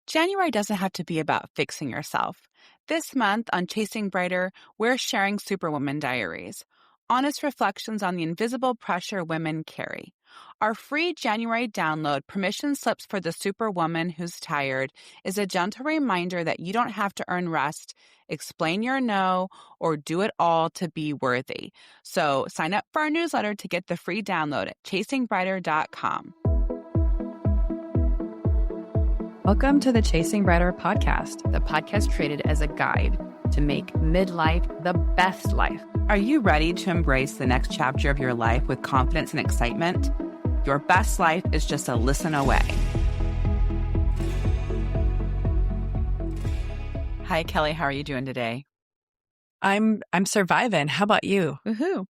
January doesn't have to be about fixing yourself. This month on Chasing Brighter, we're sharing Superwoman Diaries, honest reflections on the invisible pressure women carry. Our free January download, Permission Slips for the Superwoman Who's Tired, is a gentle reminder that you don't have to earn rest, explain your no, or do it all to be worthy. So sign up for our newsletter to get the free download at chasingbrighter.com. Welcome to the Chasing Brighter podcast, the podcast created as a guide to make midlife the best life. Are you ready to embrace the next chapter of your life with confidence and excitement? Your best life is just a listen away. Hi, Kelly. How are you doing today? I'm surviving. How about you? Woohoo.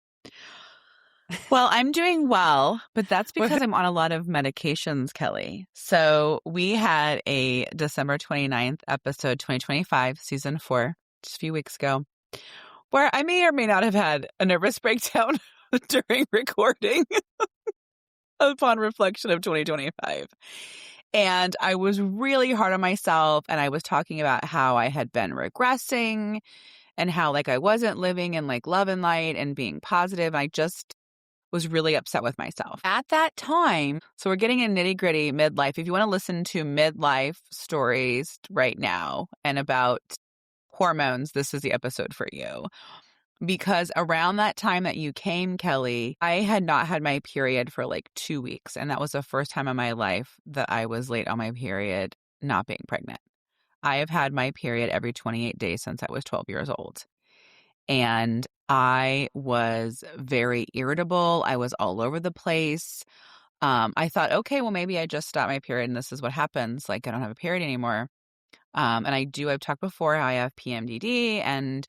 Well, I'm doing well, but that's because I'm on a lot of medications, Kelly. So we had a December 29th episode, 2025, season 4, just a few weeks ago, where I may or may not have had a nervous breakdown during recording upon reflection of 2025. And I was really hard on myself, and I was talking about how I had been regressing and how I wasn't living in love and light and being positive. I just was really upset with myself at that time. So we're getting in nitty gritty midlife. If you want to listen to midlife stories right now and about hormones, this is the episode for you. Because around that time that you came, Kelly, I had not had my period for 2 weeks. And that was the first time in my life that I was late on my period, not being pregnant. I have had my period every 28 days since I was 12 years old. And I was very irritable. I was all over the place. I thought, okay, well, maybe I just stopped my period and this is what happens. I don't have a period anymore. And I've talked before how I have PMDD, and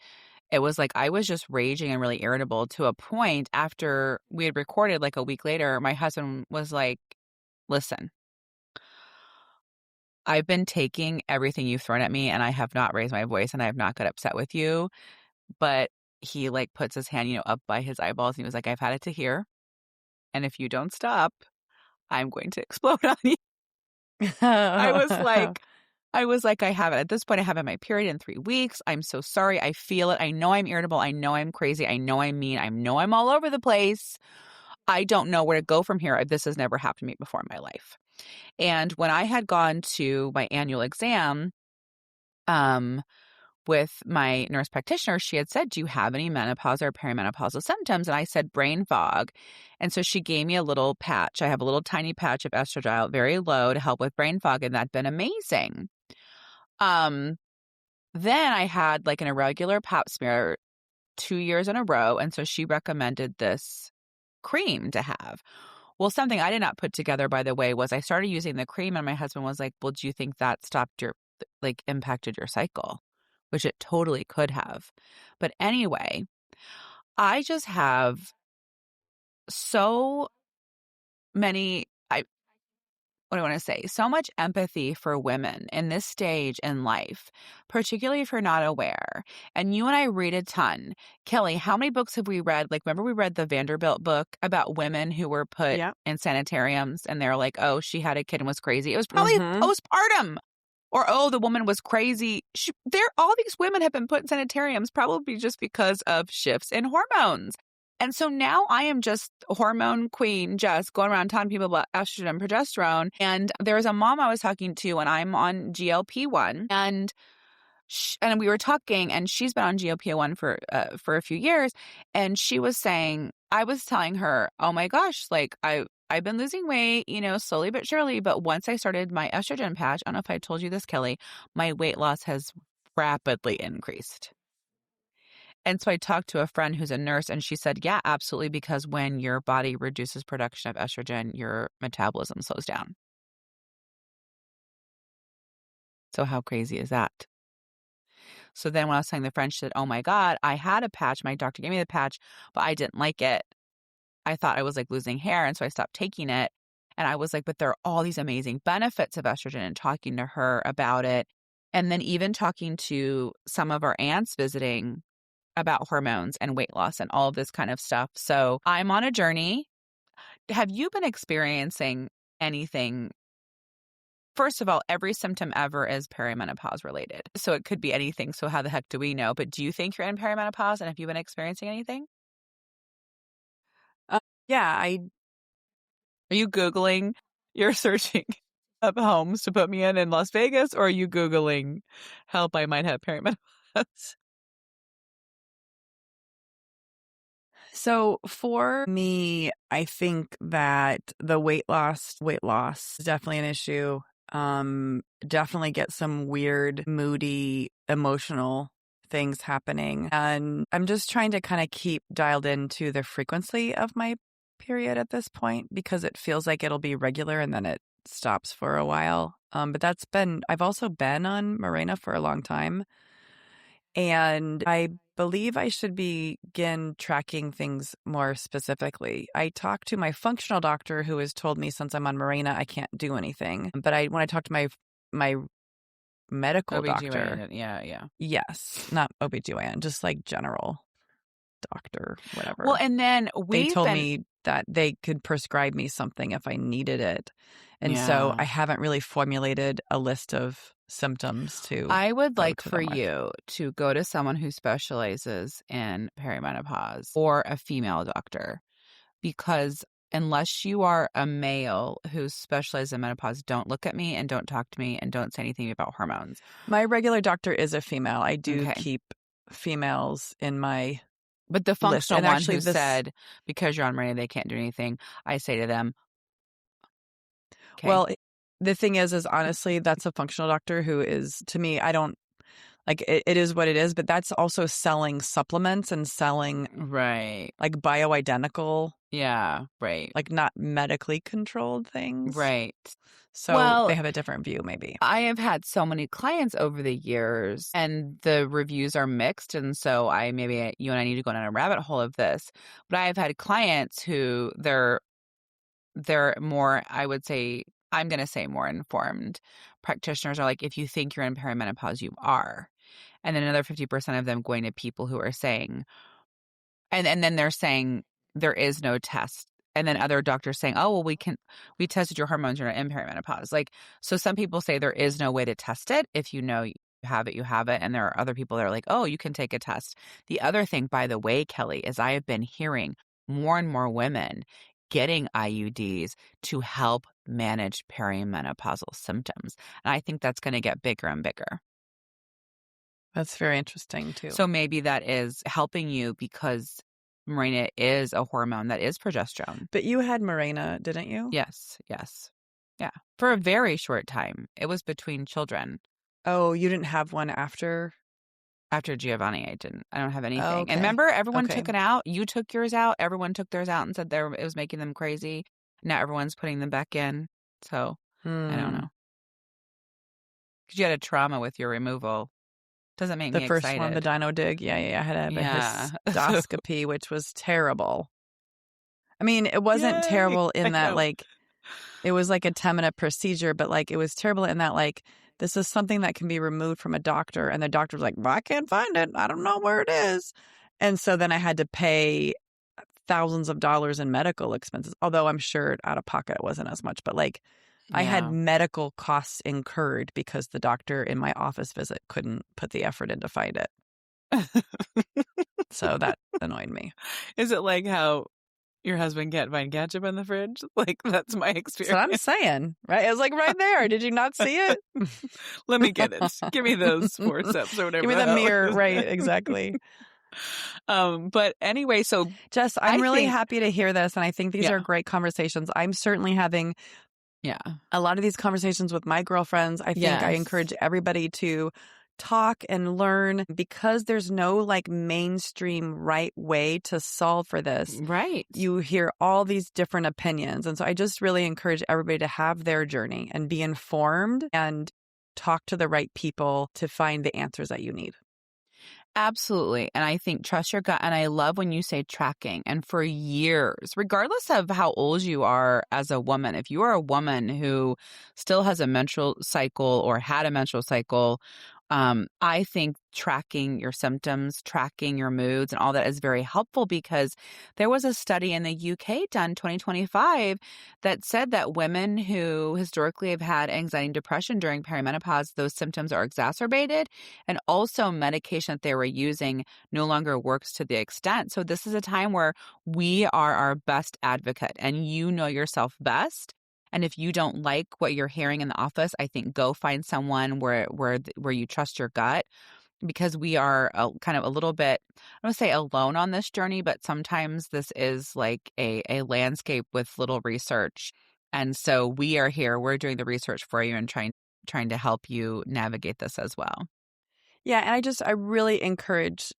it was I was just raging and really irritable to a point after we had recorded a week later. My husband was like, listen, I've been taking everything you've thrown at me and I have not raised my voice and I have not got upset with you. But he puts his hand, up by his eyeballs, and he was like, I've had it to here. And if you don't stop, I'm going to explode on you. I was like, I have it. At this point, I haven't my period in 3 weeks. I'm so sorry. I feel it. I know I'm irritable. I know I'm crazy. I know I'm mean. I know I'm all over the place. I don't know where to go from here. This has never happened to me before in my life. And when I had gone to my annual exam, with my nurse practitioner, she had said, do you have any menopause or perimenopausal symptoms? And I said, brain fog. And so she gave me a little patch. I have a little tiny patch of estradiol, very low, to help with brain fog. And that'd been amazing. Then I had an irregular pap smear 2 years in a row. And so she recommended this cream to have. Well, something I did not put together, by the way, was I started using the cream and my husband was like, well, do you think that stopped your, impacted your cycle? Which it totally could have. But anyway, I just have so many, what do I want to say? So much empathy for women in this stage in life, particularly if you're not aware. And you and I read a ton. Kelly, how many books have we read? Remember we read the Vanderbilt book about women who were put in sanitariums and they're like, oh, she had a kid and was crazy. It was probably postpartum. Or, oh, the woman was crazy. All these women have been put in sanitariums probably just because of shifts in hormones. And so now I am just hormone queen, just going around telling people about estrogen and progesterone. And there's a mom I was talking to, and I'm on GLP-1. And we were talking, and she's been on GLP-1 for a few years. And she was saying, I was telling her, oh my gosh, I've been losing weight, slowly but surely. But once I started my estrogen patch, I don't know if I told you this, Kelly, my weight loss has rapidly increased. And so I talked to a friend who's a nurse, and she said, yeah, absolutely. Because when your body reduces production of estrogen, your metabolism slows down. So how crazy is that? So then when I was telling the friend, she said, oh my God, I had a patch. My doctor gave me the patch, but I didn't like it. I thought I was losing hair. And so I stopped taking it. And I was like, but there are all these amazing benefits of estrogen, and talking to her about it. And then even talking to some of our aunts visiting about hormones and weight loss and all of this kind of stuff. So I'm on a journey. Have you been experiencing anything first of all, every symptom ever is perimenopause related. So it could be anything. So how the heck do we know? But do you think you're in perimenopause? And have you been experiencing anything? Yeah, Are you Googling? You're searching up homes to put me in Las Vegas, or are you Googling help, I might have perimenopause? So for me, I think that the weight loss is definitely an issue. Definitely get some weird, moody, emotional things happening. And I'm just trying to kind of keep dialed into the frequency of my period at this point because it feels like it'll be regular and then it stops for a while. But I've also been on Mirena for a long time. And I believe I should begin tracking things more specifically. I talked to my functional doctor who has told me since I'm on Mirena, I can't do anything. But when I talked to my medical doctor, yeah. yes, not OBGYN, just like general doctor, whatever. Well, and then they told me that they could prescribe me something if I needed it. And so I haven't really formulated a list of symptoms to I would like for them with. you to go to someone who specializes in perimenopause or a female doctor, because unless you are a male who specializes in menopause, don't look at me and don't talk to me and don't say anything about hormones. My regular doctor is a female. I do keep females in my But the functional one actually who said, because you're on Mirena, they can't do anything, I say to them, okay. Well, the thing is honestly, that's a functional doctor who is, to me, I don't, like, it is what it is, but that's also selling supplements and selling, right, like bioidentical, right, like not medically controlled things. Right. So they have a different view, maybe. I have had so many clients over the years and the reviews are mixed. And so you and I need to go down a rabbit hole of this. But I have had clients who they're more, I would say, I'm going to say more informed practitioners are like, if you think you're in perimenopause, you are. And then another 50% of them going to people who are saying, and then they're saying there is no test. And then other doctors saying, oh, well, we tested your hormones, you're not in perimenopause. Like, so some people say there is no way to test it. If you know you have it, you have it. And there are other people that are like, oh, you can take a test. The other thing, by the way, Kelly, is I have been hearing more and more women getting IUDs to help manage perimenopausal symptoms. And I think that's going to get bigger and bigger. That's very interesting, too. So maybe that is helping you because Mirena is a hormone that is progesterone. But you had Mirena, didn't you? Yes. Yeah. For a very short time. It was between children. Oh, you didn't have one after? After Giovanni, I didn't. I don't have anything. Oh, okay. And remember, everyone took it out. You took yours out. Everyone took theirs out and said it was making them crazy. Now everyone's putting them back in. So I don't know. Because you had a trauma with your removal. Doesn't make me excited. The first one, the Dino Dig. Yeah. I had to have a histoscopy, which was terrible. I mean, it wasn't terrible in that, like, it was like a 10-minute procedure, but like, it was terrible in that, like, this is something that can be removed from a doctor. And the doctor was like, well, I can't find it. I don't know where it is. And so then I had to pay thousands of dollars in medical expenses, although I'm sure out of pocket it wasn't as much. But like, I had medical costs incurred because the doctor in my office visit couldn't put the effort in to find it. So that annoyed me. Is it like how your husband can't find ketchup in the fridge? Like, that's my experience. That's what I'm saying, right? It was like right there. Did you not see it? Let me get it. Give me those forceps or whatever. Give me the mirror. Right, exactly. But anyway, so Jess, I'm really happy to hear this. And I think these are great conversations. I'm certainly having a lot of these conversations with my girlfriends. I think I encourage everybody to talk and learn because there's no like mainstream right way to solve for this. Right. You hear all these different opinions. And so I just really encourage everybody to have their journey and be informed and talk to the right people to find the answers that you need. Absolutely. And I think trust your gut. And I love when you say tracking. And for years, regardless of how old you are as a woman, if you are a woman who still has a menstrual cycle or had a menstrual cycle, I think tracking your symptoms, tracking your moods and all that is very helpful because there was a study in the UK done 2025 that said that women who historically have had anxiety and depression during perimenopause, those symptoms are exacerbated, and also medication that they were using no longer works to the extent. So this is a time where we are our best advocate and you know yourself best. And if you don't like what you're hearing in the office, I think go find someone where you trust your gut, because we are kind of a little bit, I don't want to say alone on this journey, but sometimes this is like a landscape with little research. And so we are here, we're doing the research for you and trying to help you navigate this as well. Yeah, and I really encourage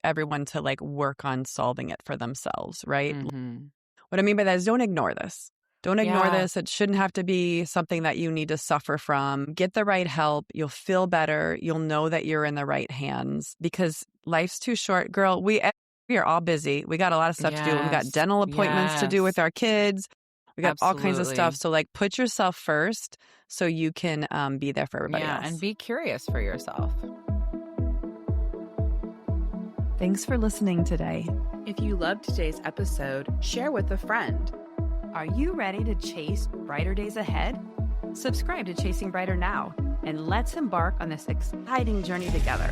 everyone to like work on solving it for themselves, right? Mm-hmm. What I mean by that is don't ignore this. Don't ignore Yeah. this. It shouldn't have to be something that you need to suffer from. Get the right help. You'll feel better. You'll know that you're in the right hands because life's too short. Girl, we are all busy. We got a lot of stuff to do. We got Yes. dental appointments to do with our kids. We got all kinds of stuff. Absolutely. So like put yourself first so you can be there for everybody Yeah, else. and be curious for yourself. Thanks for listening today. If you loved today's episode, share with a friend. Are you ready to chase brighter days ahead? Subscribe to Chasing Brighter now, and let's embark on this exciting journey together.